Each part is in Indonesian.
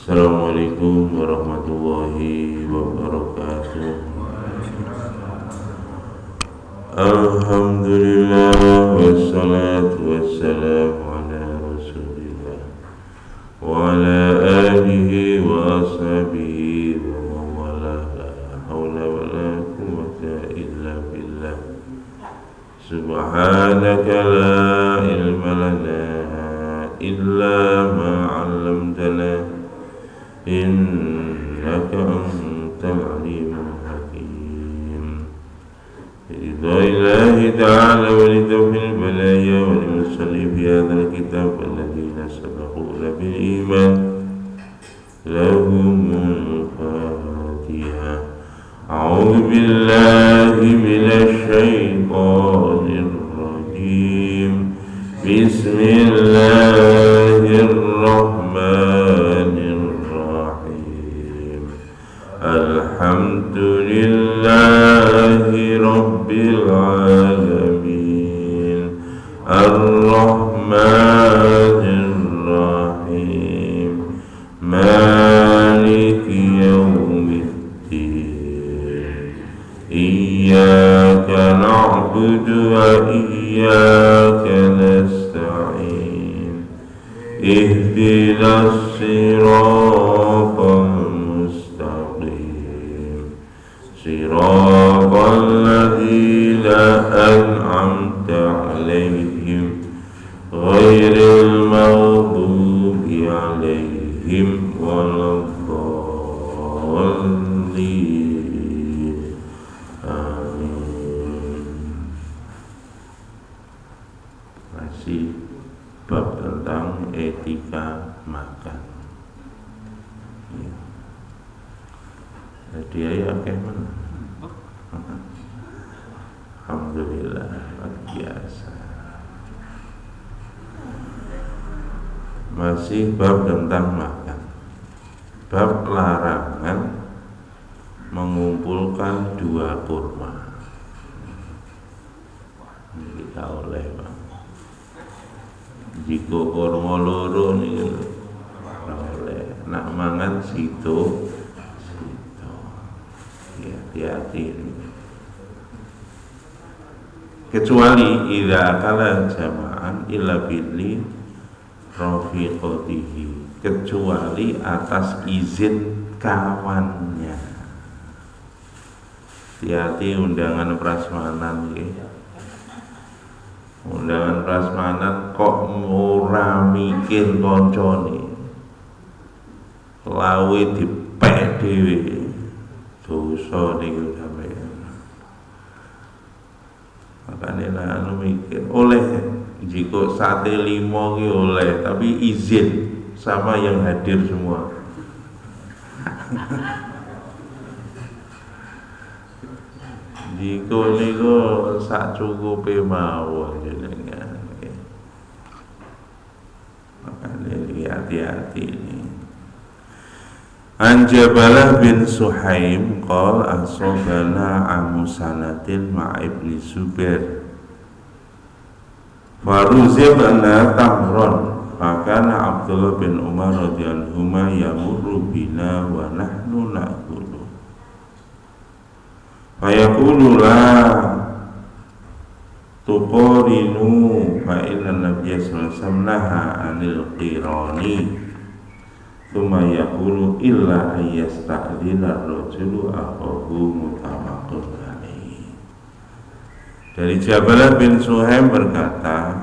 Assalamualaikum warahmatullahi wabarakatuh. Alhamdulillah wassalatu wassalamu ala rasulillah wa ala alihi wa ashabihi wa mawala la hawla wa la quwwata illa billah. Subhanaka la ilma lana illa ma 'allamtana innaka antal alimul hakim. Ridha ilahi ta'ala wa lidafil balaya wa limusalli fi hadhal kitab alladhina sabaquna bil iman lahumul fatihah. A'udhu billahi minash shaitanir rajim. Bismillahirrahmanirrahim. Alhamdulillahi Rabbil Alamin Ar-Rahmanir Rahim Maliki Yawmiddin Iyyaka na'budu wa iyyaka nasta'in Ihdinas siratal Siratal ladzina an'amta 'alaihim ghairil maghdubi 'alaihim waladdallin. Amin. Masih bab tentang etika makan. Jadi ya mana? Alhamdulillah, luar biasa. Masih bab tentang makan. Bab larangan mengumpulkan 2 kurma. Kita oleh Bang. Jika kurma loro nih oleh nak mangan situ. Hati-hati ini. Kecuali idza akala jama'an illa billi rafiqatihi, kecuali atas izin kawannya. Hati-hati undangan prasmanan ya. Undangan prasmanan kok ora mikir koncone. Lawe dipek dhewe. Dosa niku sampeyan. Makane nek mikir oleh jika sate 5 ki oleh, tapi izin sama yang hadir semua. Jika niku sak cukupe mawon jenengan. Makane hati-hati ini. An Jabalah bin Suhaim qol asobana amusanatin ma'ibni Zubair faruzibna tamron fakana Abdullah bin Umar radhiyallahu anhuma yamurru bina wa nahnu na'kulu fayaqulu la tuqarinu fa inna nabiyya sallallahu alaihi wasallam naha anil qirani Tsumma yaqulu illa ayyasta'dina ar-rajulu akhahu muttafaqun alaih. Dari Jabalah bin Suhaim berkata,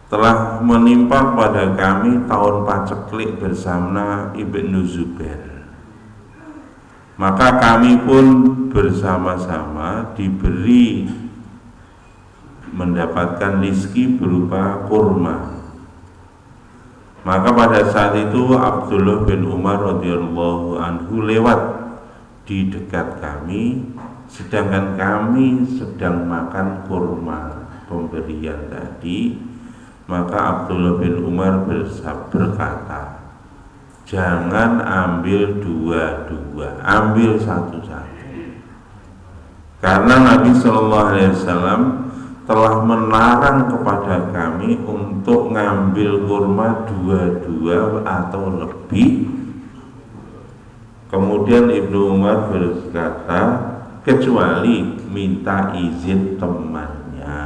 telah menimpa pada kami tahun paceklik bersama Ibnu Zubair. Maka kami pun bersama-sama diberi mendapatkan rizki berupa kurma. Maka pada saat itu Abdullah bin Umar radhiyallahu anhu lewat di dekat kami, sedangkan kami sedang makan kurma pemberian tadi. Maka Abdullah bin Umar berkata, jangan ambil dua-dua, ambil satu-satu. Karena Nabi SAW telah melarang kepada kami untuk ngambil kurma dua-dua atau lebih. Kemudian Ibnu Umar berkata, kecuali minta izin temannya.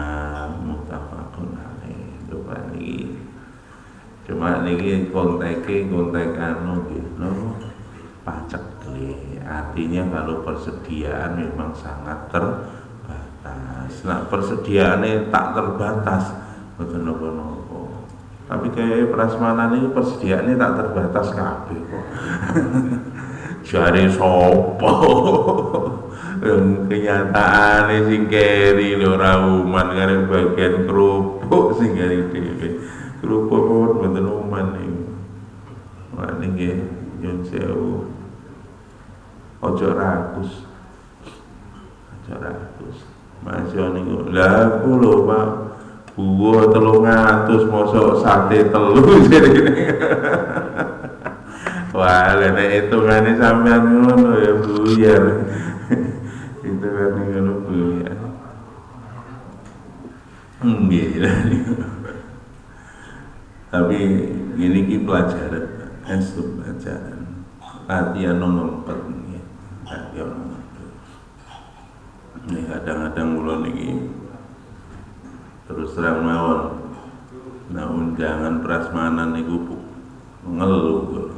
Muttafaqun alaih. Cuma niki kontek anu gitu, pacek. Artinya kalau persediaan memang sangat terbatas. Nah, persediaannya tak terbatas, betul nopo. Tapi kayak prasmanan ini persediaannya tak terbatas kabeh kok. Jare sopo. Kenyataane sing keri lho ora uman karo bagian kerupuk sing keri dhewe. Kerupuk pun mboten uman niku. Wah niki nyun sewu. Ojo rakus. Masya niku. Lah aku lho Pak, buwo 300 mosok sate telu jadi. Wah, nek hitungane sampean ngono ya buyar. Itu kan ngono buyar. Nggih. Tapi ini ki pelajaran, pelajaran. Latihan ngempet nggih. Latihan ngempet. Nih kadang-kadang kula niki terus terang mawon. Nah, undangan prasmanan niku ngeluh.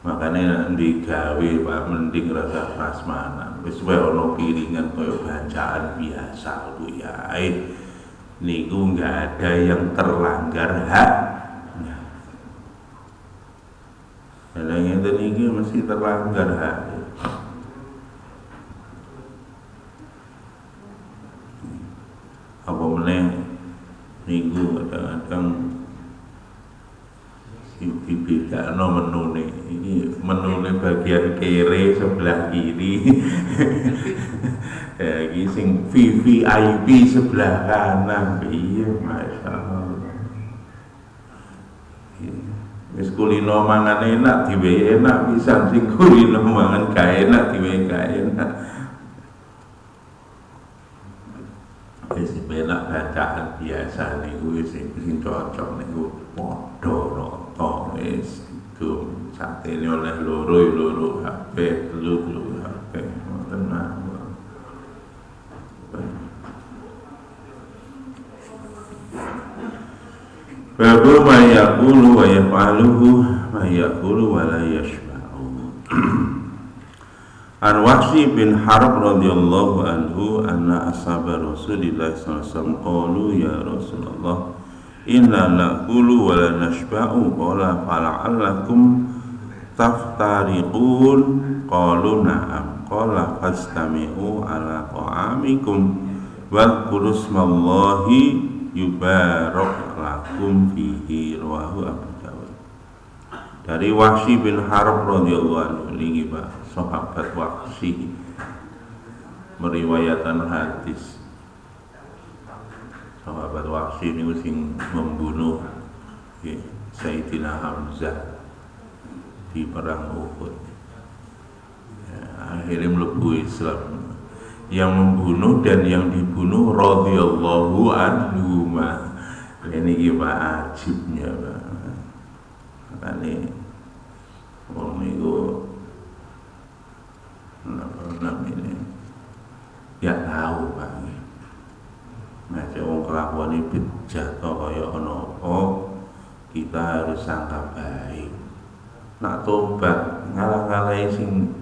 Makanya digawe Pak mending rasa prasmanan. Wis wae ana piringan kaya bacaan biasa ku ya. Niku enggak ada yang terlanggar haknya. Kalau yang ini mesti terlanggar hak. Apa meneh niku kadang-kadang dibedakno menune. Ini menune bagian kiri sebelah kiri. Ya iki sing VVIP sebelah kanan. Iya, masyaallah. Wis kulino mangan enak diwehi enak pisan, sing kulino mangan gak enak diwehi gak enak. Wis enak bacaan biasa niku sing cocok niku padha rata wis itu satene oleh loro HP telu HP tenang. Babu ma yaqulu wa yaf'aluhu ma yaqulu wa la yashba'u. An Wahsy bin Harb radhiyallahu anhu anna ashaba Rasulillah sallallahu alaihi wasallam qalu ya Rasulullah inna naqulu wa la nashba'u qala fala'allakum taftariqun qalu na'am qala fastami'u ala ta'amikum wadhkuru ismallahi yubarak lakum fihi rawahu Abu Dawud. Dari Wahsy bin Harb radhiyallahu anhu niki Pak, sahabat Wahsy meriwayatkan hadis. Sahabat Wahsy niku sing membunuh Sayyidina Hamzah di perang Uhud. Ya, akhirnya mlebu Islam. Yang membunuh dan yang dibunuh radhiyallahu anhuma. Ini gimana ajibnya Pak. Makanya wong niku namanya ya tahu Pak. Nah, wong kelakuane bejat kaya ana apa kita harus sangka baik. Nak tobat ngalah-ngalahi sing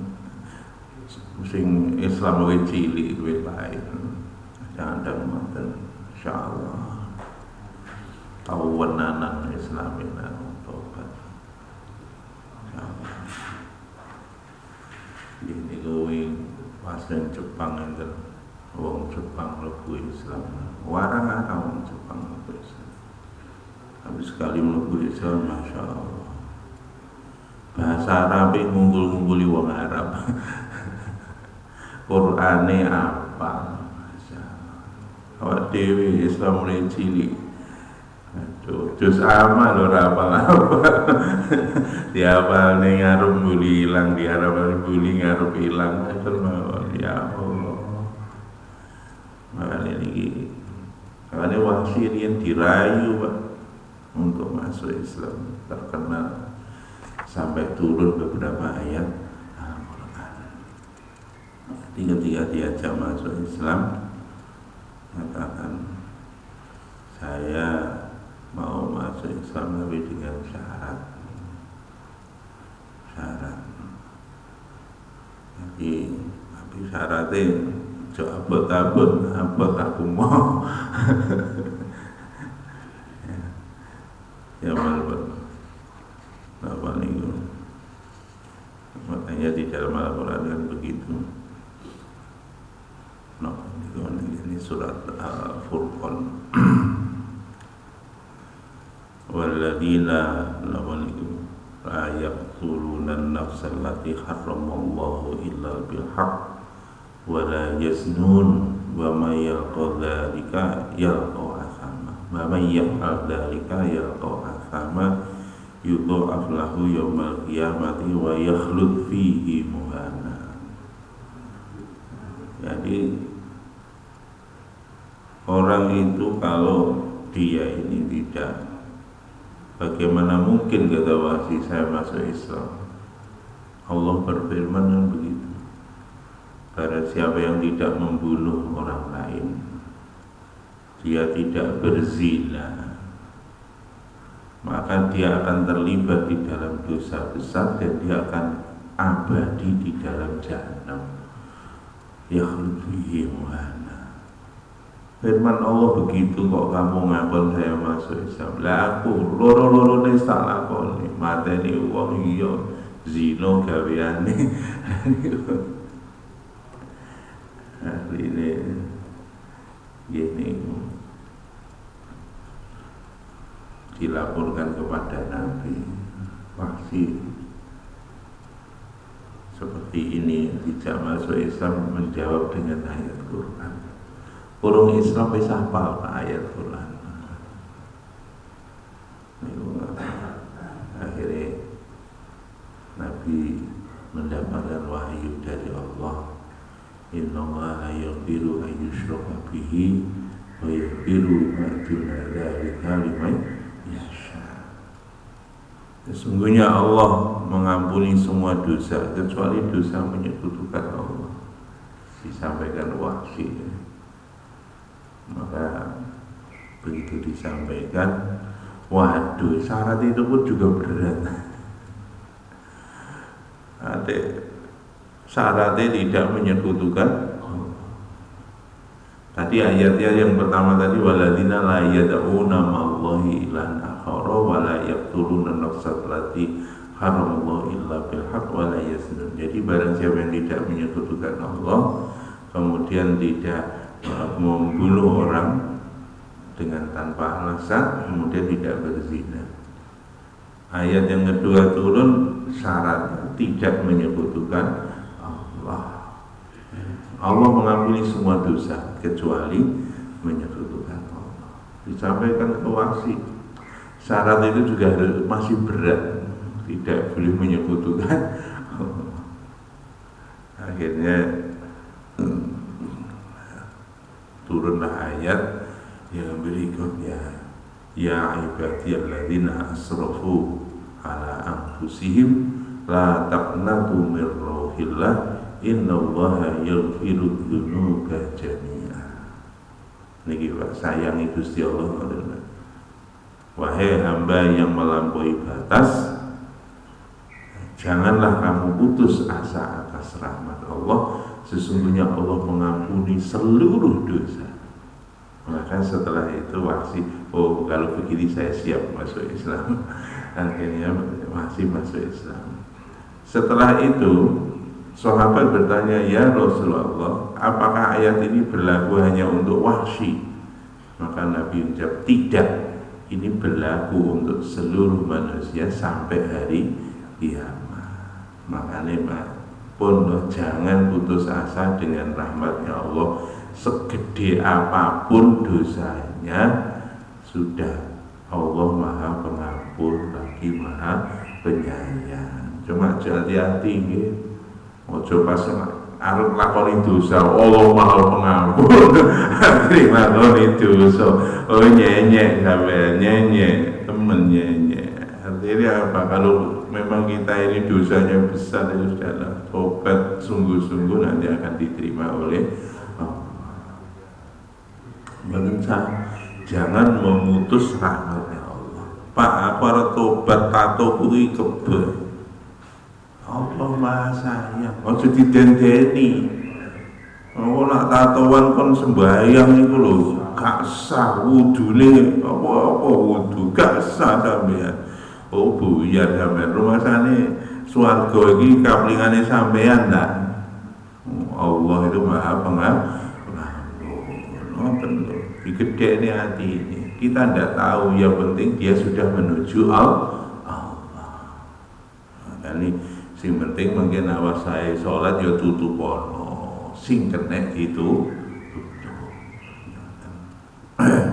Islam luwih cilik luwih lain. Jangan ngoten insyaallah. Tawanan Islamina tobat. Insyaallah. Ini kuwi pasien Jepang enten wong Jepang mlebu Islam. Warang ana wong Jepang mlebu Islam. Tapi sekali mlebu Islam masyaallah. Bahasa Arab ngumpul-ngumpuli wong Arab. Qur'ane apa? Awak dewi Islam mulai cilik. Aduh, juz amal ora apa-apa. Diapal ning ngarep buli ilang, diharap buli ngarep ilang. Ya Allah. makanya Wahsy yang dirayu Pak untuk masuk Islam, terkenal sampai turun beberapa ayat Al-Quran. Jadi ketika diajak masuk Islam, katakan saya mau masuk Islam tapi dengan syarat. Jadi tapi syaratnya jauh abot-abot, abot aku mau. Ya malah apa nih? Makanya di dalam Al-Quran kan begitu. Nah, ini surat Al-Furqan. Walladzina la yaqtuluna an-nafsa allati harramallahu illa bil haqq wa la yaznun wa may yaqul dzalika yalqa athama wa may yaf'al dzalika yalqa athama yudha'af lahu yaumal qiyamati wa yakhlud fihi muhana. Jadi orang itu kalau dia ini tidak, bagaimana mungkin kata Wahsy saya masuk Islam? Allah berfirman yang begitu. Barang siapa yang tidak membunuh orang lain, dia tidak berzina, maka dia akan terlibat di dalam dosa besar dan dia akan abadi di dalam jahanam. Yakhlud fihi muhana. Firman Allah begitu, kok kamu ngakon saya masuk Islam. Lah aku loro-loro nih tak lakoni, mateni wong iya zina gaweane. Ini gini dilaporkan kepada Nabi Wahsy seperti ini, tidak masuk Islam, menjawab dengan ayat Quran. Orang Islam bisa hafal ayat Quran. Akhirnya Nabi mendapatkan wahyu dari Allah. Innallaha yaghfiru an yushraka bihi wa yaghfiru ma duna dzalika liman yasha. Sesungguhnya Allah mengampuni semua dosa kecuali dosa menyekutukan Allah. Disampaikan Wahsy. Maka begitu disampaikan, waduh, syarat itu pun juga berat. Syaratnya tidak menyekutukan. Tadi ayatnya yang pertama tadi, walladzina la yad'una ma'allahi ilahan akhara wa la yaqtuluna an-nafsa allati haramallahu illa bil haqq wa la yaznun. Jadi barang siapa yang tidak menyekutukan Allah, kemudian tidak membunuh orang dengan tanpa alasan, kemudian tidak berzina. Ayat yang kedua turun, syaratnya tidak menyekutukan Allah. Allah mengampuni semua dosa kecuali menyekutukan Allah. Disampaikan ke Wahsy, syarat itu juga masih berat, tidak boleh menyekutukan Allah. Akhirnya turunlah ayat yang berikutnya, ya ibadiyalladzina asrafu ala anfusihim la taqnatu mir rauhillah innallaha yaghfiru dzunuba jami'a. Niki Pak, sayangi Gusti Allah. Wahai hamba yang melampaui batas, janganlah kamu putus asa atas rahmat Allah. Sesungguhnya Allah mengampuni seluruh dosa. Maka setelah itu Wahsy, oh kalau begini saya siap masuk Islam. Akhirnya Wahsy masuk Islam. Setelah itu sahabat bertanya, ya Rasulullah, apakah ayat ini berlaku hanya untuk Wahsy? Maka Nabi menjawab, tidak, ini berlaku untuk seluruh manusia sampai hari kiamat. Makanya pun jangan putus asa dengan rahmatnya Allah. Segede apapun dosanya, sudah Allah Maha Pengampun lagi Maha Penyayang. Cuma hati-hati, ojo pas arep lakoni dosa, Allah Maha Pengampun. Akhire lakoni dosa. Oh nyenyek sampean, nyenyek, temen nyenyek. Artinya apa? Kalau memang kita ini dosanya besar, ya sudahlah, tobat sungguh-sungguh nanti akan diterima oleh Allah. Jangan memutus rahmatnya Allah. Pak, aku arep tobat tato kuwi kebel. Allah Maha Sayang. Ojo didendeni. Oh nak tatoan kon sembahyang iku lho, gak sah wudune apa-apa wudu, gak sah sampean. Oh buyar sampean, rumasane swarga iki kaplingane sampean ta. Allah itu Maha Pengampun. Ngoten lho, digedhekne hati ini. Kita ndak tahu, yang penting dia sudah menuju Allah. Makane sing penting mungkin awas saya sholat ya tutup ono, sing kena itu tutup.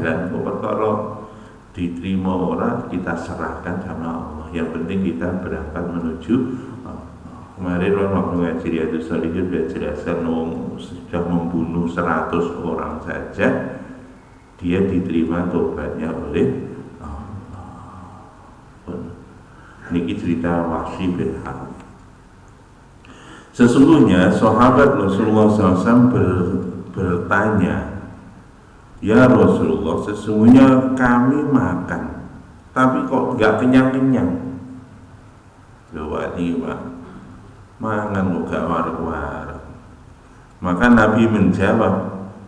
Dan perkara diterima orang kita serahkan sama Allah. Yang penting kita berangkat menuju Allah. Kemarin waktu ngaji Riyadhus Shalihin sudah jelaskan sudah membunuh 100 orang saja dia diterima tobatnya oleh Allah. Niki cerita Wahsy bin Harb. Sesungguhnya sahabat Rasulullah SAW bertanya, ya Rasulullah, sesungguhnya kami makan, tapi kok nggak kenyang-kenyang. Coba nih Pak, mangan kok gak warek-warek. Maka Nabi menjawab,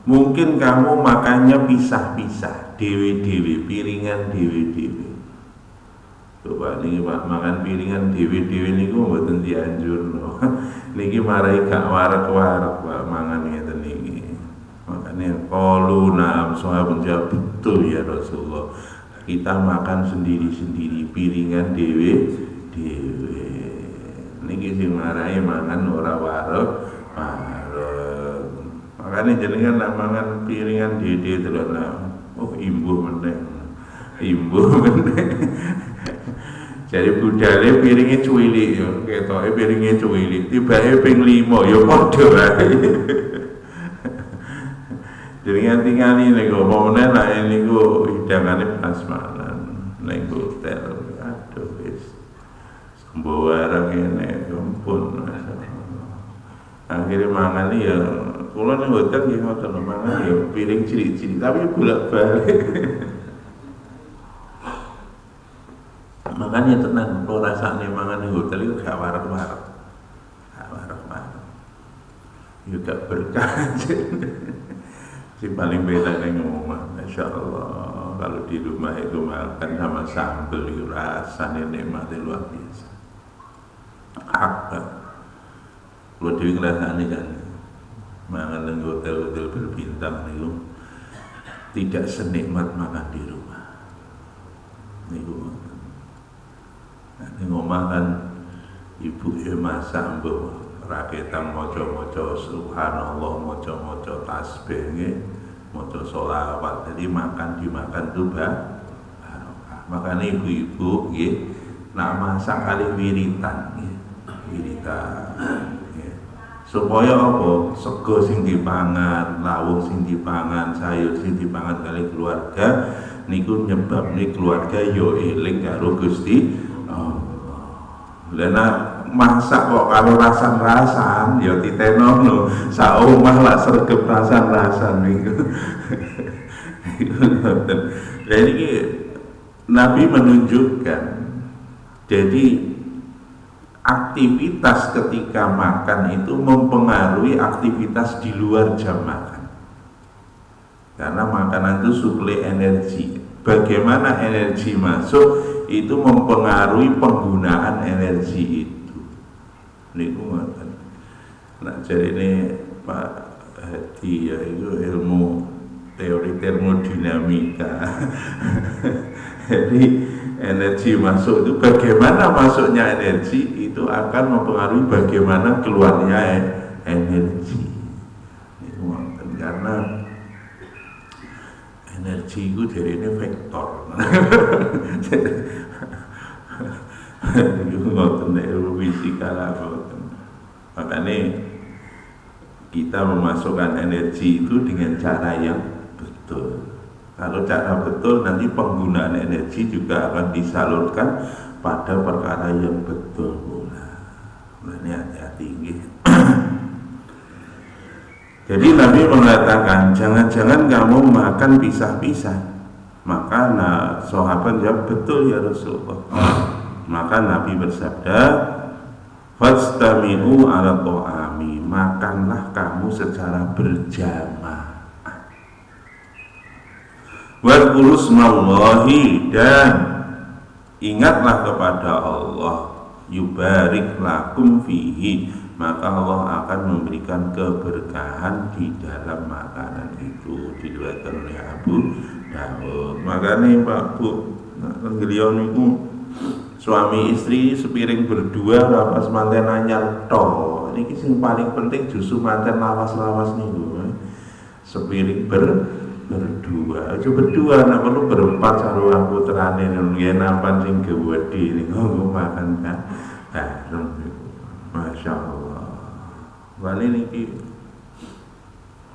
mungkin kamu makannya pisah-pisah, dewe-dewe, piringan dewe-dewe. Coba nih Pak, makan piringan dewe-dewe niku mboten dianjurno. Niki marai gak warek-warek Pak mangan ngeten niki. Makanya qalu na'am, sahabat jawab betul ya Rasulullah. Kita makan sendiri-sendiri, piringan dewe-dewe. Niki sing marai mangan ora warek. Makanya jenengan nak mangan piringan dewe terus oh imbuh meneh. Imbuh meneh. Jadi budale piringnya cuwilik ya, ketoke piringnya cuwilik, tibake ping 5 ya padha wae. Jadi nganti-nganti niku apa meneh nek niku hidangane prasmanan ning hotel. Aduh wis. Sembawa arang ngene ampun. Akhire mangan ya kula ning hotel nggih ngoten mangan ya piring cilik-cilik tapi bolak-balik. Makanya tenang, kalau rasanya mangan di hotel itu gak warek-warek, ya gak berkah. Si paling beda nih ngomong, Masya Allah, kalau di rumah itu makan sama sambal itu rasanya nikmatnya luar biasa. Apa? Kalau Dewi ngerasanya kan, mangan di hotel-hotel berbintang itu tidak senikmat makan di rumah. Itu ini ngomongan ibu ya masak mbok raketan maca-maca subhanallah, maca-maca tasbih, maca sholawat. Jadi dimakan tuh barokah. Makanya ibu-ibu nggih nak masak kali wiritan nggih. Wiritan nggih. Supaya apa? Sego sing dipangan, lawuh sing dipangan, sayur sing dipangan kali keluarga niku nyebabne keluarga yo eling karo Gusti Lena masak kok kalau rasan-rasan ya titenono sak omah lah sregep rasan-rasan niku. Jadi Nabi menunjukkan jadi aktivitas ketika makan itu mempengaruhi aktivitas di luar jam makan. Karena makanan itu suplai energi. Bagaimana energi masuk itu mempengaruhi penggunaan energi itu. Niku ngoten. Nah, jadi ini Pak Hadi ya itu ilmu teori termodinamika. Jadi energi masuk itu bagaimana masuknya energi itu akan mempengaruhi bagaimana keluarnya energi. Niku ngoten karena energi itu dari ini vektor. Itu ngoten ilmu fisika lah ngoten. Makanya kita memasukkan energi itu dengan cara yang betul. Kalau cara betul, nanti penggunaan energi juga akan disalurkan pada perkara yang betul pula. Nah, ini hati-hati. Jadi Nabi mengatakan, jangan-jangan kamu makan pisah-pisah. Maka sahabat jawab, betul ya Rasulullah. Maka Nabi bersabda, fastami'u ala ta'ami, makanlah kamu secara berjamaah. Wadhkuru smallahi, dan ingatlah kepada Allah, yubarik lakum fihi, maka Allah akan memberikan keberkahan di dalam makanan itu. Diriwayatkan oleh Abu Daud. Makanya Pak Bu, nggelion itu suami istri sepiring berdua lawas manten anyar toh. Ini sing paling penting justru manten lawas-lawas niku. Sepiring berdua, aja berdua, nak perlu berempat karo aku terane yen nampan sing gede niku makan kan. Masya Allah. Wali niki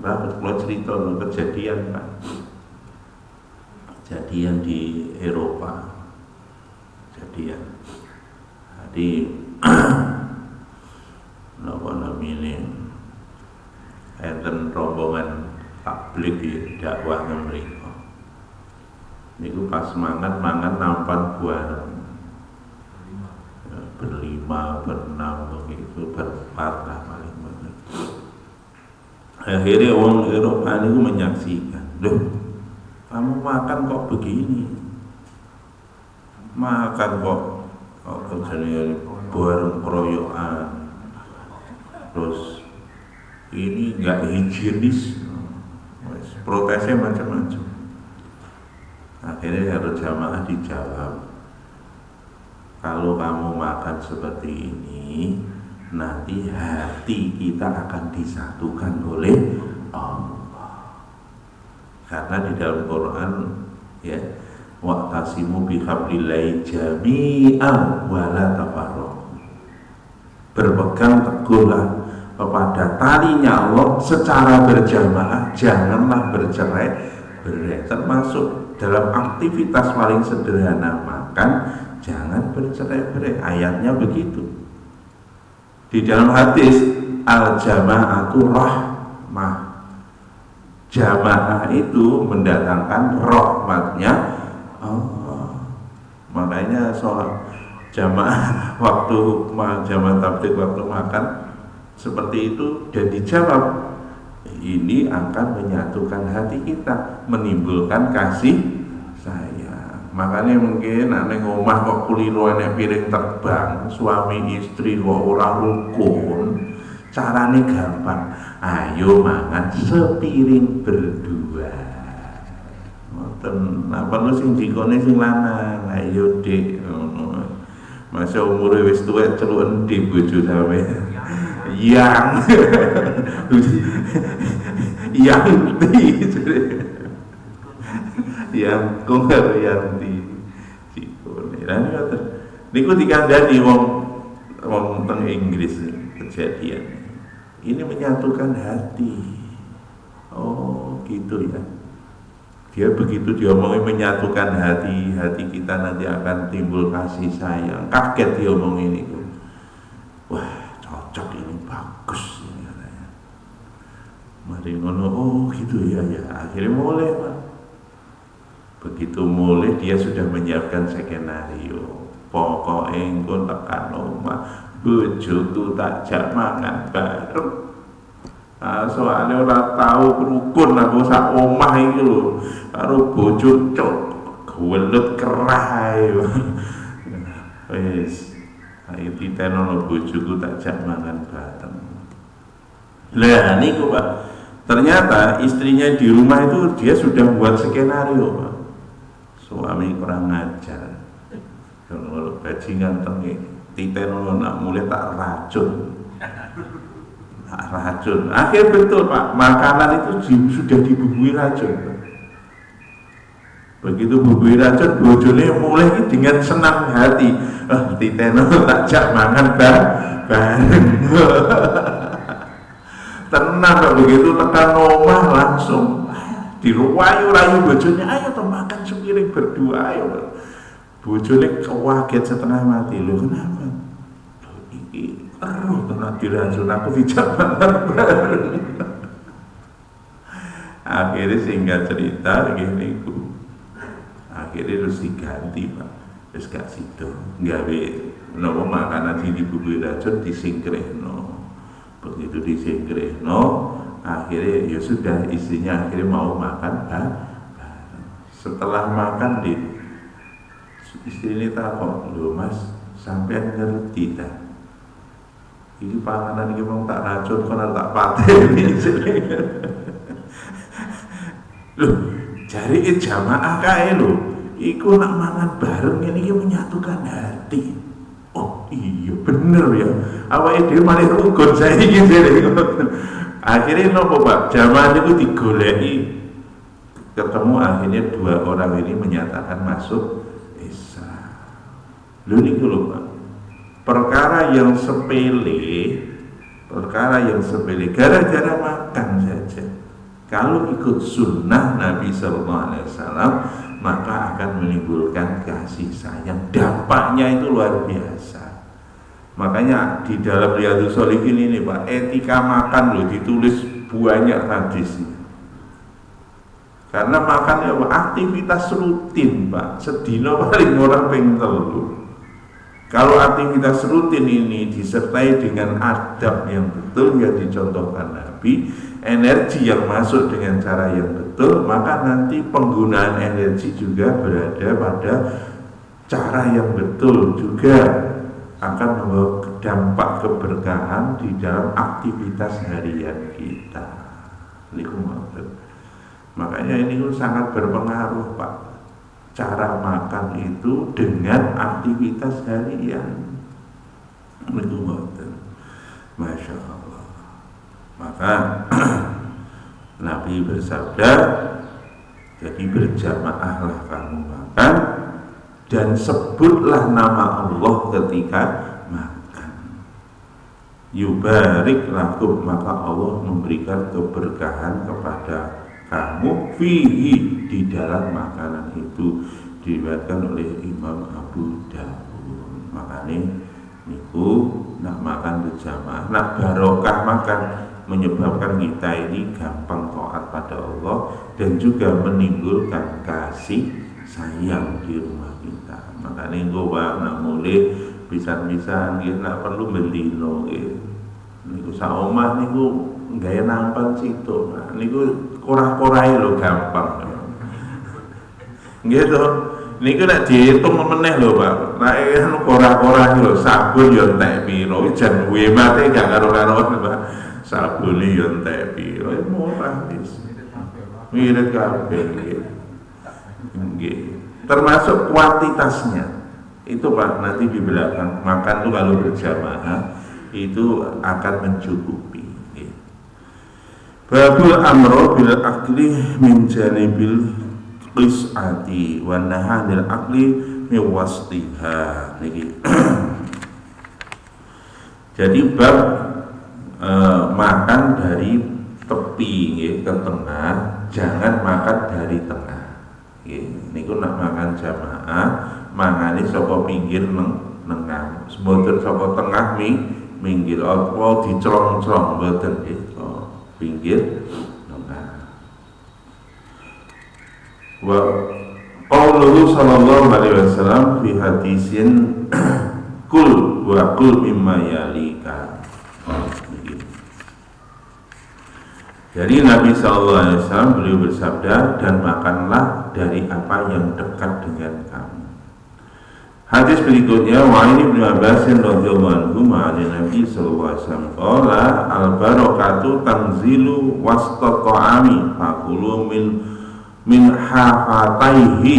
Bapak kalau cerita kejadian Pak. Kejadian di Eropa. Kejadian. Jadi napa namine enten rombongan tablik di dakwah mereka. Niku pas mangan nampan bareng. Berlima, berenam begitu, berempat lah paling banyak. Akhirnya orang Eropa itu menyaksikan, loh, kamu makan kok begini, makan kok jadi bareng keroyokan, terus ini nggak higienis, protesnya macam-macam. Akhirnya harus jamaah dijawab, kalau kamu makan seperti ini, nanti hati kita akan disatukan oleh Allah. Karena di dalam Quran ya, wa'tasimu bihablillahi jami'an wa la tafarraqu. Berpegang teguhlah kepada talinya Allah secara berjamaah, janganlah bercerai-berai. Termasuk dalam aktivitas paling sederhana makan, jangan bercerai-berai. Ayatnya begitu. Di dalam hadis, al-jama'atu rahmah. Jamaah itu mendatangkan rahmatnya Allah. Makanya sholat jamaah waktu jamaah tabligh waktu makan seperti itu dan dijawab, ini akan menyatukan hati kita, menimbulkan kasih sayang. Makanya mungkin aneh ngomah kok kulino enek piring terbang, suami istri kok ora rukun. Carane gampang, ayo mangan sepiring berdua. Ngoten, apa lu sing dikone sing lanang, ayo Dik ngono. Masa umure wis tuwek celuk endi bojo sampe. Yang yang kongkar yang di Cikone. Niku dikandani wong teng Inggris kejadian. Ini menyatukan hati. Oh, gitu ya. Dia begitu diomongin menyatukan hati kita nanti akan timbul kasih sayang. Kaget diomongin itu. Wah, cocok ini, bagus ini katanya. Mari ngono, oh gitu ya. Akhirnya mulai Pak. Begitu mulai dia sudah menyiapkan skenario. Pokoknya engko tekan omah, bojoku tak jak mangan bareng. Soalnya ora tahu rukun aku sak omah iki lho. Karo bojo cok gewelut kerah ae. Wis, ayo ditenono bojoku tak jak mangan bareng. Lah niku Pak. Ternyata istrinya di rumah itu dia sudah buat skenario Pak. Suami kurang ngajar. Kalau bajingan tengi titenono nak mulai tak racun. Racun. Akhir betul Pak, makanan itu sudah dibumbui racun. Begitu bumbui racun, bojone mulai dengan senang hati. Titeno tak jak mangan bareng. Tenang kok begitu tekan omah langsung dirayu-rayu bojone, ayo to makan sepiring berdua ayo. Bojone kaget setengah mati. Lho kenapa? Loh iki eruh tenan diracun aku dijaman bareng. Akhirnya singkat cerita gini ku. Akhirnya harus diganti Pak. Terus gak situ gawe nopo makanan sing dibubui racun disingkrehno. Begitu disingkrehno akhirnya ya sudah istrinya akhirnya mau makan setelah makan istri ini takut, lho Mas sampean ngerti tak ini panganan ini mau tak racun karena tak pateni lho jari jamaah kae lho iku nak mangan bareng ini menyatukan hati. Oh iya bener ya awake dhewe malah rugun saiki akhirnya nopo Pak jamaah itu digoleki ketemu akhirnya dua orang ini menyatakan masuk Islam. Lho niku lho Pak perkara yang sepele gara-gara makan saja kalau ikut sunnah Nabi SAW maka akan menimbulkan kasih sayang, dampaknya itu luar biasa. Makanya di dalam Riyadhus Shalihin ini Pak etika makan loh ditulis banyak hadisnya. Karena makan ya Pak aktivitas rutin Pak sedina paling orang pengen telu. Kalau aktivitas rutin ini disertai dengan adab yang betul yang dicontohkan Nabi, energi yang masuk dengan cara yang betul, maka nanti penggunaan energi juga berada pada cara yang betul juga akan membawa dampak keberkahan di dalam aktivitas harian kita. Makanya ini sangat berpengaruh Pak. Cara makan itu dengan aktivitas harian. Masya Allah. Maka Nabi bersabda, jadi berjamaahlah kamu makan dan sebutlah nama Allah ketika makan. Yubarik lakum maka Allah memberikan keberkahan kepada kamu fihi di dalam makanan itu. Diriwayatkan oleh Imam Abu Dawud. Makanya niku nak makan berjamaah, nak barokah makan menyebabkan kita ini gampang taat pada Allah dan juga menimbulkan kasih sayang di rumah kita. Makanya gue Pak nak mulai bisa-bisa nggih nak perlu melino nggih. Niku sak omah niku gawe nampan situ. Nah, niku korah-korahe lho gampang. Nggih to. Niku nek diitung meneh lho Pak. Nek anu korah-korah lho sabun yo entek piro, jan wemate gak karo-karoan Pak. Sabun yo entek piro, murah wis. Mirip kabeh nggih. Nggih. Termasuk kuantitasnya. Itu Pak nanti di belakang makan tuh kalau berjamaah itu akan mencukupi. Babul amro bil akli min janibil qis'ati wa nahanil akli min wasliha niki. Jadi bab makan dari tepi nggih ke tengah, jangan makan dari tengah. Nggih, niku nak makan jamaah mangane saka pinggir nengah. Mboten saka tengah minggir apa dicrong-crong mboten nggih. Pinggir tengah. Wa qauluhu sallallahu alaihi wasallam fi hadisin kul wa kul mimma yalika. Jadi Nabi sallallahu alaihi wasallam beliau bersabda dan makanlah dari apa yang dekat dengan kamu. Hadis berikutnya wa ini Ibnu Abbas radhiyallahu anhu ma'ani Nabi sallallahu alaihi wasallam qala al barakatu tanzilu wasta ta'ami fakulu min hafataihi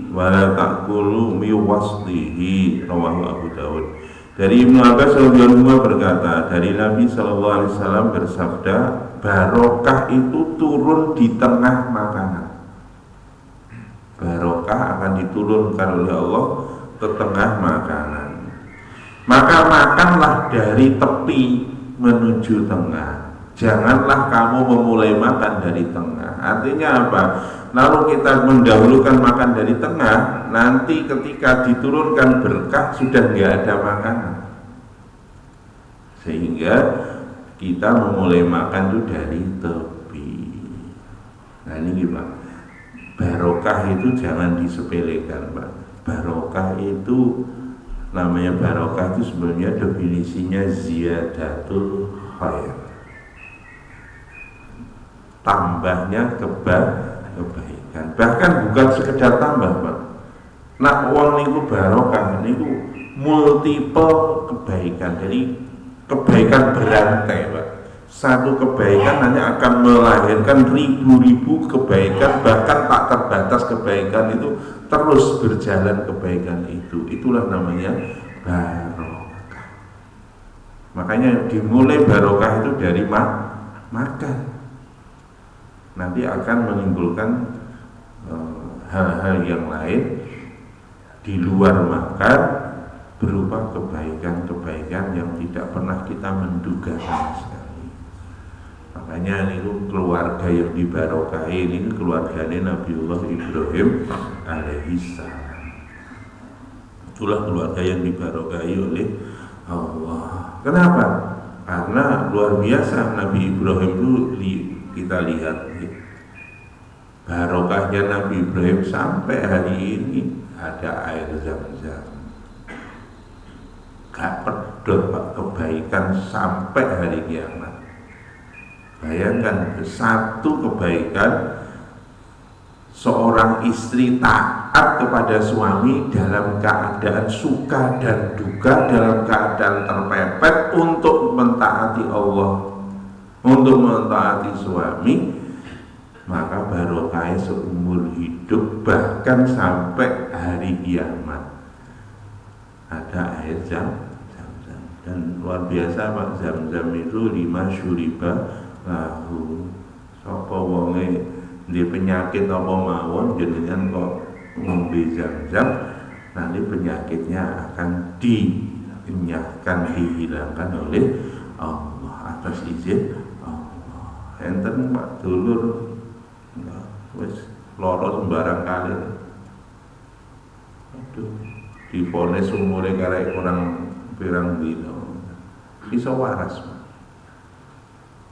wa la ta'kulu mi waslihi rawahu Abu Dawud. Dari Ibnu Abbas radhiyallahu anhu berkata dari Nabi sallallahu alaihi wasallam bersabda barokah itu turun di tengah makanan. Barokah akan diturunkan oleh Allah ke tengah makanan. Maka makanlah dari tepi menuju tengah. Janganlah kamu memulai makan dari tengah. Artinya apa? Lalu kita mendahulukan makan dari tengah, nanti ketika diturunkan berkah sudah nggak ada makanan. Sehingga kita memulai makan itu dari tepi. Nah ini gimana? Barokah itu jangan disepelekan, Pak. Barokah itu, namanya barokah itu sebenarnya definisinya ziyadatul khair, tambahnya kebaikan. Bahkan bukan sekedar tambah, Pak. Nak uang niku barokah niku multiple kebaikan. Jadi kebaikan berantai, Pak. Satu kebaikan hanya akan melahirkan ribu-ribu kebaikan, bahkan tak terbatas kebaikan itu terus berjalan kebaikan itu. Itulah namanya barokah. Makanya dimulai barokah itu dari makan. Nanti akan menimbulkan hal-hal yang lain di luar makan, berupa kebaikan-kebaikan yang tidak pernah kita menduga sama sekali. Makanya ini keluarga yang dibarokahi, ini keluarganya Nabiullah Ibrahim alaihissalam. Itulah keluarga yang dibarokahi oleh Allah. Kenapa? Karena luar biasa Nabi Ibrahim itu kita lihat barokahnya Nabi Ibrahim sampai hari ini ada air Zam-Zam. Gak pedot, Pak, kebaikan sampai hari kiamat. Bayangkan satu kebaikan, seorang istri taat kepada suami dalam keadaan suka dan duka, dalam keadaan terpepet untuk mentaati Allah, untuk mentaati suami, maka barokah seumur hidup, bahkan sampai hari kiamat. Ada air Zam-Zam. Dan luar biasa, Pak, Zam-Zam itu 5 syuriba lahu. Sapa wonge di penyakit apa mawon jenengan kok ngombe Zam-Zam, nanti penyakitnya akan dihilangkan oleh Allah atas izin Allah. Enten Pak dulur wis lara sembarang kali. Aduh, diponis umure karek kurang pirang dina. Iso waras.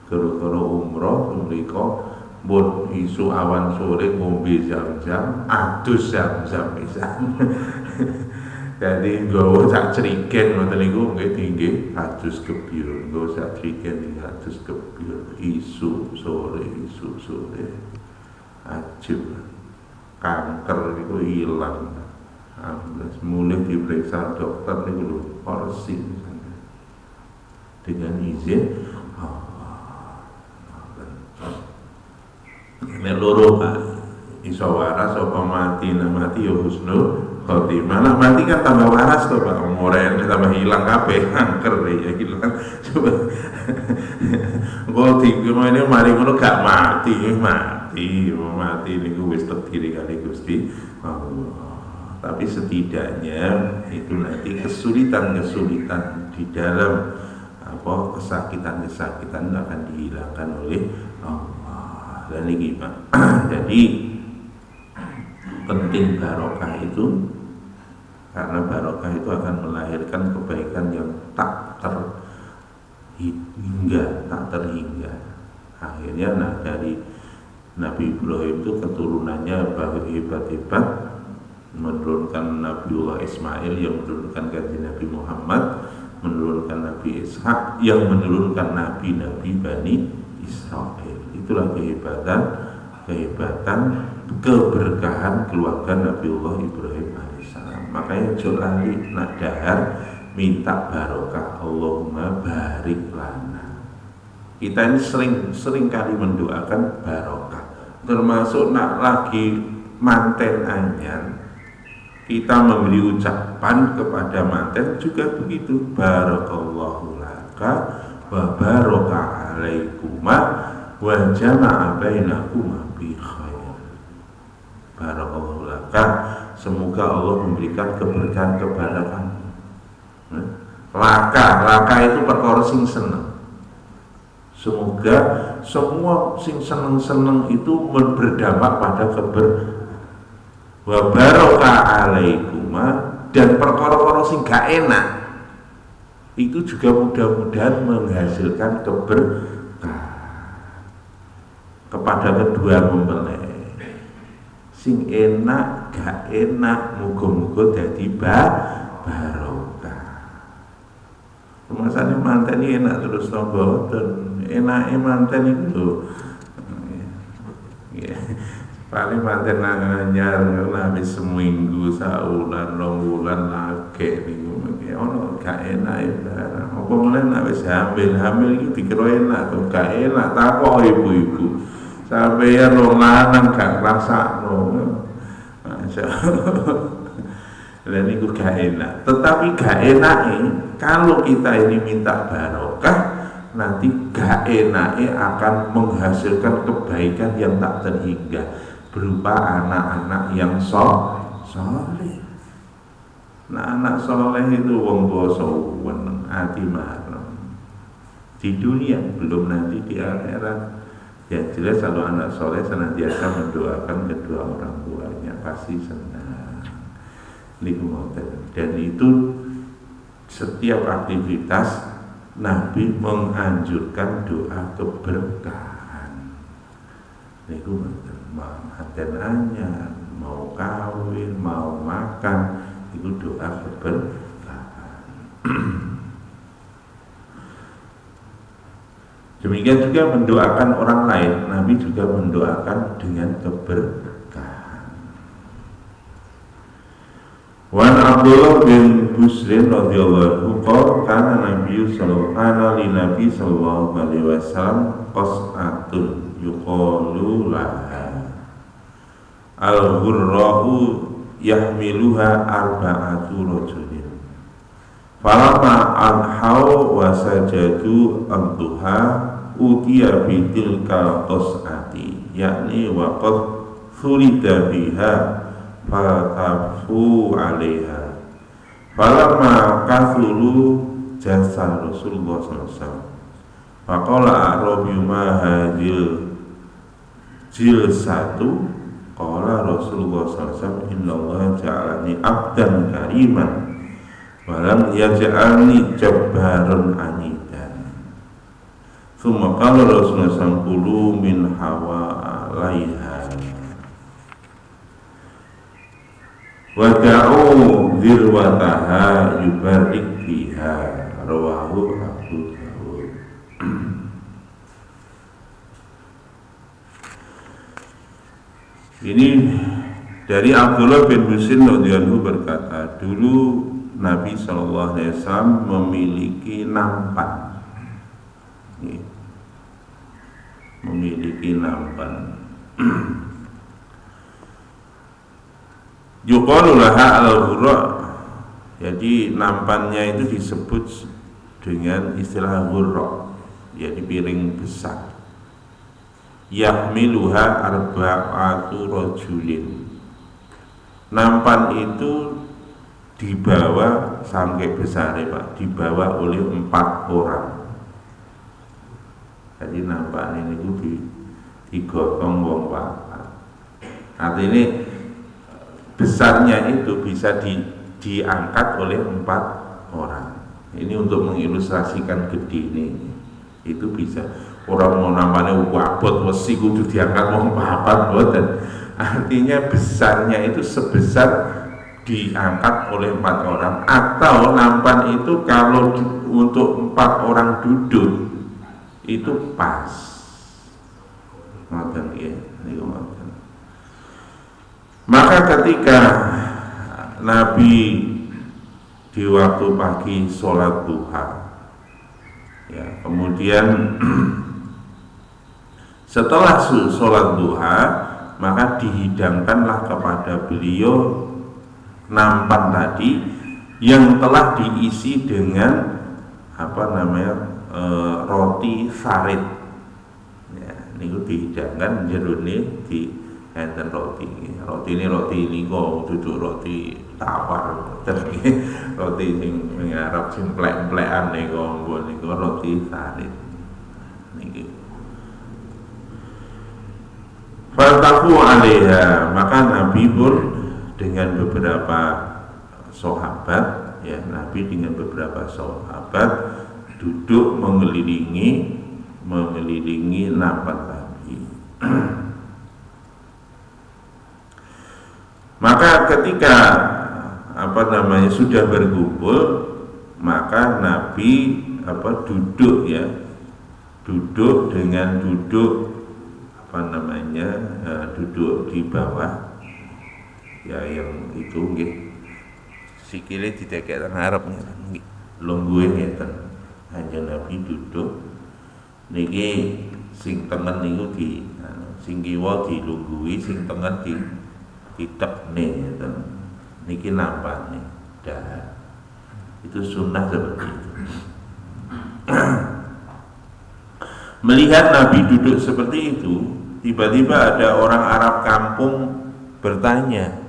Gara-gara umroh mriko mbon isu awan sore ngombe Zam-Zam, adus Zam-Zam pisan. Jadi nggawa sak crigen ngoten niku nggih tinggi adus kebyur, nggawa sak crigen adus kebyur isu sore. Ajib. Kanker itu hilang. Mulai diperiksa dokter niku lho, porsi dengan izin loro, Pak. Iso waras apa mati, mati ya husnul khotimah. Nah, mati kan tambah waras tuh, Pak. Umure tambah hilang kabeh, kanker ya hilang. Coba kok ini mari ngono gak mati niku wis terdiri kali Gusti Allah. Tapi setidaknya itu nanti kesulitan di dalam kesakitan akan dihilangkan oleh Allah. Dan ini Pak, jadi penting barokah itu, karena barokah itu akan melahirkan kebaikan yang tak terhingga. Akhirnya dari Nabi Ibrahim itu keturunannya hebat-hebat, menurunkan Nabiullah Ismail yang menurunkan kanjeng Nabi Muhammad, menurunkan Nabi Ishak yang menurunkan nabi-nabi Bani Israel. Itulah kehebatan keberkahan keluarga Nabiullah Ibrahim alaihissalam. Makanya jolali nak dahar minta barokah, Allahumma barik lana. Kita ini sering kali mendoakan barokah, termasuk nak lagi manten anyar, kita memberi ucapan kepada manten juga begitu, barakallahu laka wa baraka alaikuma wa jama'a bainakuma bi khair. Barakallahu laka, semoga Allah memberikan keberkahan kepada kamu. Laka itu perkara sing seneng. Semoga semua sing seneng-seneng itu berdampak pada wa barokah alaikuma, dan perkara-perkara sing gak enak itu juga mudah-mudahan menghasilkan keberkah kepada kedua mempelai. Sing enak gak enak muga-muga dadi barokah. Masane manten iki enak terus to mboten. Enake manten iku lho. Ya. Paling manten anyar wis seminggu, saulan, 2 bulan lagi niku mengki ono gak enak barang. Apa meneh nek wis hamil iki dikira enak to, gak enak takok ibu-ibu. Sampeyan wong lanang gak rasakno. Lah niku gak enak. Tetapi gak enake kalau kita ini minta barokah, nanti gak enake akan menghasilkan kebaikan yang tak terhingga berupa anak-anak yang soleh. Nah, anak soleh itu wong tua seneng ati marem di dunia, belum nanti di akhirat. Ya jelas kalau anak soleh senantiasa mendoakan kedua orang tuanya pasti senang. Dan itu setiap aktivitas Nabi menganjurkan doa keberkahan. Niku mau manten anyar, mau kawin, mau makan, itu doa keberkahan. Demikian juga mendoakan orang lain, Nabi juga mendoakan dengan keberkahan. Wan Abdullah bin Busrin radhiyallahu anhu kana Nabi sallallahu alaihi wasallam qas'atun yuqalu laha al-ghurra'u yahmiluha arba'atu rajulin falamma anhau wa sajadu ad-duha utiya bi tilka qas'ati yakni wa qad surida biha fatafu alaiha falamma kathulu jasa Rasulullah SAW faqala a'rabiyu ma hadil jilsatu qala Rasulullah SAW innallaha ja'alani abdan kariman walam yaj'alni jabbaran anidan thumma qala Rasulullah SAW kulu min hawa alaiha wada'u dzirwataha yubarik fiha rawahu Abu Dawud. Ini dari Abdullah bin Busrin radhiyallahu berkata, dulu Nabi SAW memiliki nampan. Memiliki nampan. Yuqalu laha al-ghurra. Jadi nampannya itu disebut dengan istilah ghurra, yaitu piring besar. Yahmiluha arba'atu rajulin. Nampan itu dibawa sampai besar Pak, dibawa oleh 4 orang. Jadi nampan ini itu digotong wong papat. Artinya besarnya itu bisa diangkat oleh 4 orang. Ini untuk mengilustrasikan gede ini. Itu bisa orang mau namanya wabot wesi kudu diangkat wong papat boten. Artinya besarnya itu sebesar diangkat oleh 4 orang, atau nampan itu kalau untuk 4 orang duduk itu pas. Ngoten nggih, niku ngoten. Maka ketika Nabi di waktu pagi sholat duha, ya, kemudian setelah sholat duha, maka dihidangkanlah kepada beliau nampan tadi yang telah diisi dengan roti farid. Ya, niku dihidangkan jerone di enten roti ini kok duduk roti tawar roti sing ngarep sing plek-plekan niku roti farid niki fawaqafu 'alaiha, maka Nabi pun dengan beberapa sahabat, ya, Nabi dengan beberapa sahabat duduk mengelilingi nampan tadi. Maka ketika sudah berkumpul, maka Nabi duduk dengan duduk duduk di bawah, ya, yang itu nggih sikile didekek teng ngarep nggih, lungguhe ngeten. Hanya Nabi duduk niki, sing tengen niku sing kiwa dilungguhi, sing tengen ditekne ngeten. Niki nampane dah. Itu sunnah seperti itu. Melihat Nabi duduk seperti itu, tiba-tiba ada orang Arab kampung bertanya,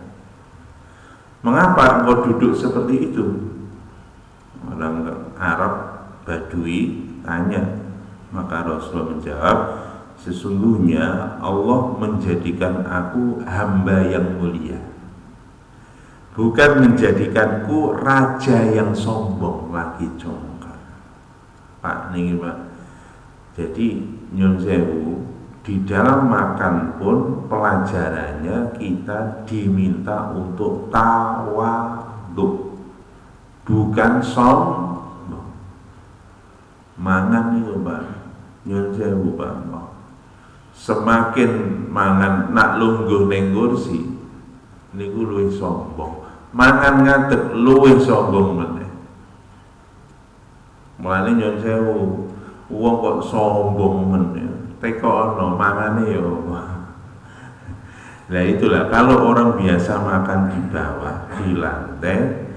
"Mengapa engkau duduk seperti itu?" Orang Arab Badui tanya. Maka Rasulullah menjawab, "Sesungguhnya Allah menjadikan aku hamba yang mulia, bukan menjadikanku raja yang sombong lagi congkak." Pak nih Pak. Jadi nyun sewu, di dalam makan pun pelajarannya kita diminta untuk tawadhu, bukan sombong. Mangan itu Pak, nyun sewu Pak, semakin mangan nak lungguh ning kursi niku luwih sombong. Mangan ngadeg luwih sombong meneh. Mulane nyun sewu, wong kok sombong meneh, tekono mangane yo. Nah itulah, kalau orang biasa makan di bawah, di lantai,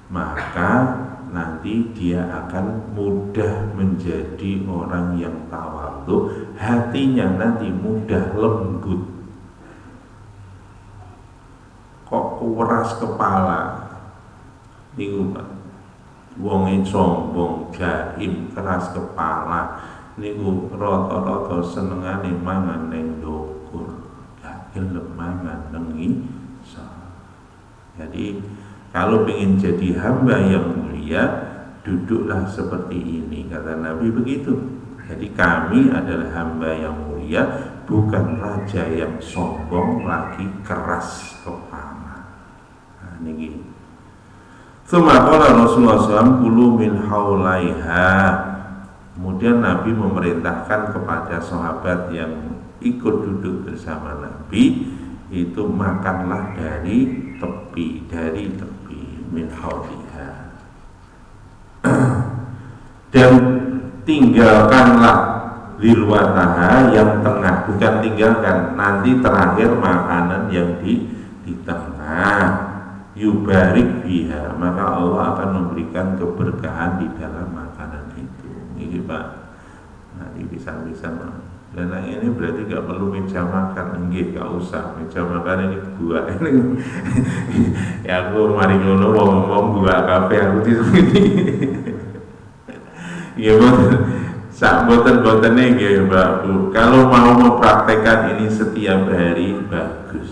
maka nanti dia akan mudah menjadi orang yang tawadhu, hatinya nanti mudah lembut. Kok keras kepala niku Pak, wong sombong, jaim, keras kepala niku rata-rata senengane mangan ning ndukur, gak gelem mangan nang ngisor. Jadi kalau ingin jadi hamba yang mulia, duduklah seperti ini, kata Nabi begitu. Jadi kami adalah hamba yang mulia, bukan raja yang sombong lagi keras kepala. Nah, niki. Tsumma Rasulullah SAW kulu min haulaiha. Kemudian Nabi memerintahkan kepada sahabat yang ikut duduk bersama Nabi, itu makanlah dari tepi min hauliha. Dan tinggalkanlah lilwataha yang tengah, bukan tinggalkan, nanti terakhir makanan yang di tengah. Yubarik biha, maka Allah akan memberikan keberkahan di dalam makanan itu. Ini Pak, nanti bisa-bisa. Dan yang ini berarti gak perlu meja makan, enggak, gak usah meja makan ini buah ini. Ya aku mari ngono ngomong buah kafe aku di sini. Ya boten nggih Mbak Bu. Kalau mau mempraktekkan ini setiap hari bagus,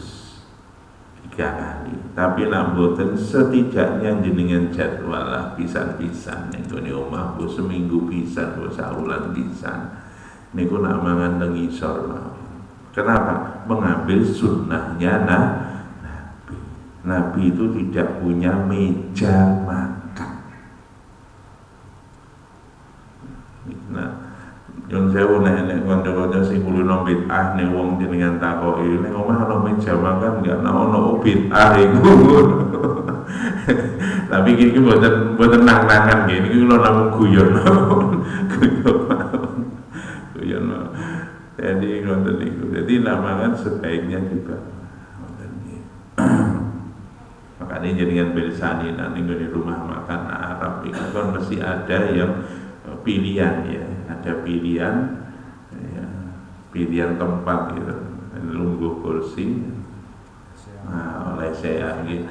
3 kali. Tapi nak boten setidaknya jenengan jadwal lah pisan-pisan. Ini omah Bu seminggu pisan, saulan pisan. Niku nak mangan teng ngisor. Kenapa? Mengambil sunnahnya Nabi. Nabi itu tidak punya meja makan. Nah, yang saya nek kanca-kanca sing kulino bid'ah ning wong jenengan takoki ning omah ana meja makan enggak ana bid'ah iku. Tapi iki mboten nang-nangan nggih, niki kula namung guyon. Guyon. Jadi ngoten niku. Jadi namakan sebaiknya juga ngoten nggih. Makanya jenengan bersani nanti di rumah makan Arab itu kan mesti ada yang pilihan ya, ada pilihan ya, pilihan tempat gitu, lungguh kursi. Nah, lesehan gitu.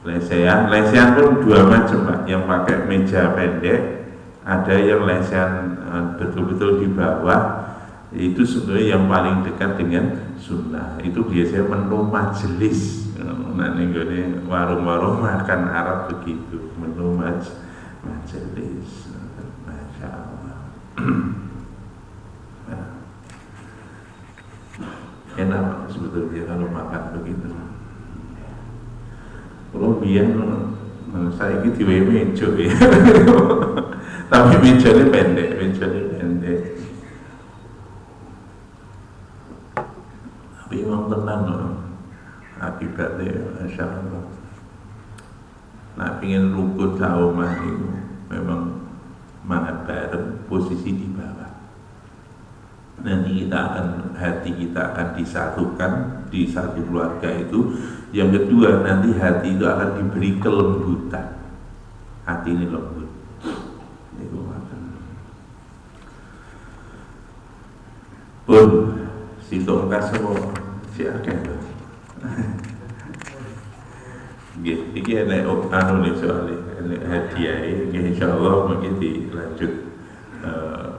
Lesehan pun 2 macam Pak, yang pakai meja pendek, ada yang lesehan betul-betul di bawah, Itu sebenarnya yang paling dekat dengan sunnah. Itu biasanya menu majelis. Nah ini warung-warung makan Arab begitu, menu majelis. Masya Allah. Nah, enak sebetulnya kalau makan begitu. Kalau biar saya ini diwe meja ya, tapi mejanya pendek. Tapi memang tenang loh, akibatnya Masya Allah. Nah, ingin rukun saumah itu memang mangat bareng, posisi di bawah. Nanti hati kita akan disatukan di satu keluarga itu. Yang kedua, nanti hati itu akan diberi kelembutan. Hati ini lembut. Itu akan. Pun si tongkat semua siakan. Ini ada anu nih soalnya hadiah ini, insya Allah mungkin dilanjut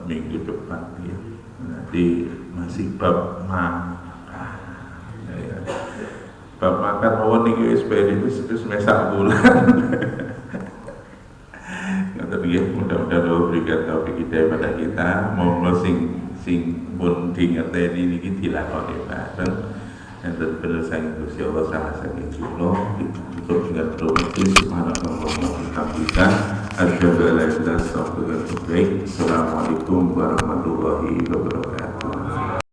minggu depan ya. Nanti masih bab makan. Bab makan mau nih eksperimen terus mesak bulan. Tapi ya mudah-mudahan Allah berikan taufik hidayah pada kita. Mau sing pun dingerteni niki dilakoni bareng. Enten bener saking Gusti Allah salah saking kula untuk dengan doa itu subhanallah wa bihamdihi asyhadu an la ilaha illa anta astaghfiruka wa atubu ilaik.